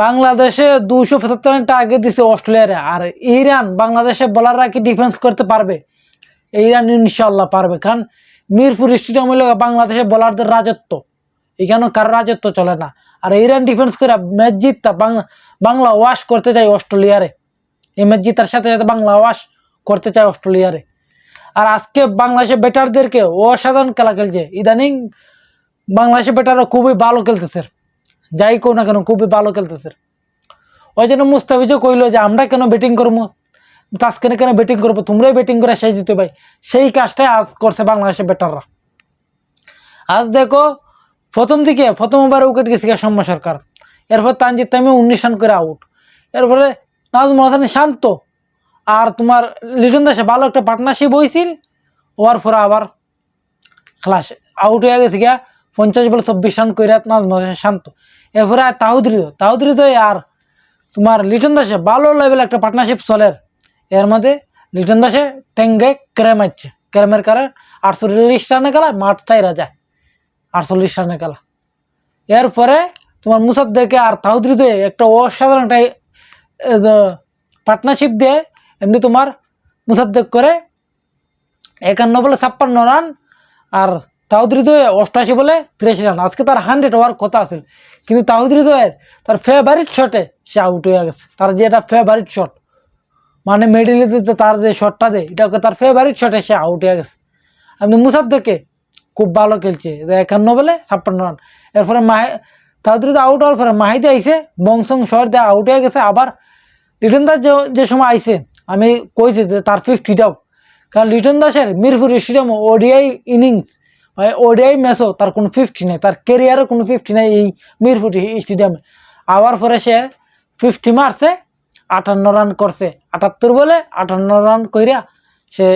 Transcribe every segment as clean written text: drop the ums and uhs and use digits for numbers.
বাংলাদেশে 275 run target দিছে অস্ট্রেলিয়ারে। আর Iran বাংলাদেশে বোলাররা কি ডিফেন্স করতে পারবে? ইরান ইনশাল্লাহ পারবে, কারণ মিরপুর স্টেডিয়াম হলো বাংলাদেশের বোলারদের রাজত্ব, এখানে কারো রাজত্ব চলে না। আর ইরান ডিফেন্স করে ম্যাচ জিততা বাংলা ওয়াশ করতে চাই অস্ট্রেলিয়ারে। এই ম্যাচ জিতার সাথে সাথে বাংলা ওয়াশ করতে চাই অস্ট্রেলিয়ারে। আর আজকে বাংলাদেশের ব্যাটারদেরকে অসাধারণ খেলা খেলছে ইদানিং। বাংলাদেশের ব্যাটাররা খুবই ভালো খেলতেছে, যাই কোন না কেন খুবই ভালো খেলতেছে। ওই জন্য মুস্তাফিজও কইলো যে আমরা কেন ব্যাটিং করবো, তাসকিনে কেন ব্যাটিং করবো, তোমরাই ব্যাটিং করে শেষ দিতে ভাই। সেই কাজটাই আজ করছে বাংলাদেশের ব্যাটাররা। আজ দেখো প্রথম ওভারে উইকেট গেছে সৌম্য সরকার, এরপর তানজিদ তামিম 19 রান করে আউট। এরপরে নাজমুল হাসান শান্ত আর তোমার লিটন দাসে ভালো একটা পার্টনারশিপ হয়েছিল, ওয়ার পরে আবার খালাস আউট হয়ে গেছে গিয়া 50 বলে 24 রান করে নাজমুল হাসান শান্ত। এরপরে তাহিদ হৃদয় আর তোমার লিটন দাসে ভালো লেভেল একটা পার্টনারশিপ চলে। এর মধ্যে লিটন দাসে টেঙ্গে ক্রেম আছে, ক্রেমের কারণে 48 রানে খেলা মাঠ চাইরা যায়, 48 রানে খেলা। এরপরে তোমার মুসাদ্দেকে আর তাহিদ হৃদয় একটা অসাধারণ একটা পার্টনারশিপ দিয়ে এমনি তোমার মুসাদ্দেক করে 51 বলে 56 রান, আর তাহিদ হৃদয় 88 বলে 83 রান। আজকে তার 100 হওয়ার কথা আছে, কিন্তু তাহিদ হৃদয়ের তার ফেভারিট শটে সে আউট হয়ে গেছে। তার যে এটা ফেভারিট শট, মানে মিডিলে তার যে শটটা দেয় এটাকে তার ফেভারিট শটে সে আউট হয়ে গেছে। আমি মুসাদ্দেকে খুব ভালো খেলছে, 51 বলে 56 রান। এরপরে তাহিদ হৃদয় আউট হওয়ার পরে মাহিদি আইসে বংশং শট দিয়ে আউট হয়ে গেছে। আবার লিটন দাস যে সময় আইসে আমি কইছি যে তার 50 দাও, কারণ লিটন দাসের Mirpur stadium ODI innings ODI ম্যাচও তার কোনো 50 নেই, তার কেরিয়ারে কোনো 50 নেই এই মিরপুর স্টেডিয়ামে। আবার পরে সে 50 মারছে, 58 রান করছে, 78 বলে 58 রান কইরা সে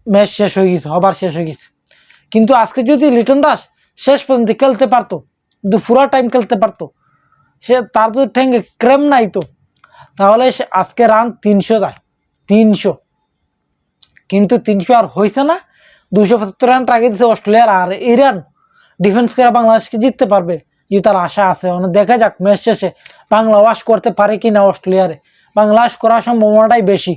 ম্যাচ শেষ হয়ে গেছে, হবার শেষ হয়ে গেছে। কিন্তু আজকে যদি লিটন দাস শেষ পর্যন্ত খেলতে পারতো, কিন্তু পুরা টাইম খেলতে পারতো, সে তার যদি ঠেঙ্গে ক্রেম নাই তো, তাহলে আজকে রান 300 যায়, 300। কিন্তু 300 আর হয়েছে না। 275 রান টার্গেট দিচ্ছে অস্ট্রেলিয়ার। আর ইরান ডিফেন্স করে বাংলাদেশকে জিততে পারবে, যে তার আশা আছে। দেখা যাক ম্যাচ শেষে বাংলা ওয়াশ করতে পারে কিনা অস্ট্রেলিয়ারে। বাংলাদেশ করার সম্ভাবনাটাই বেশি।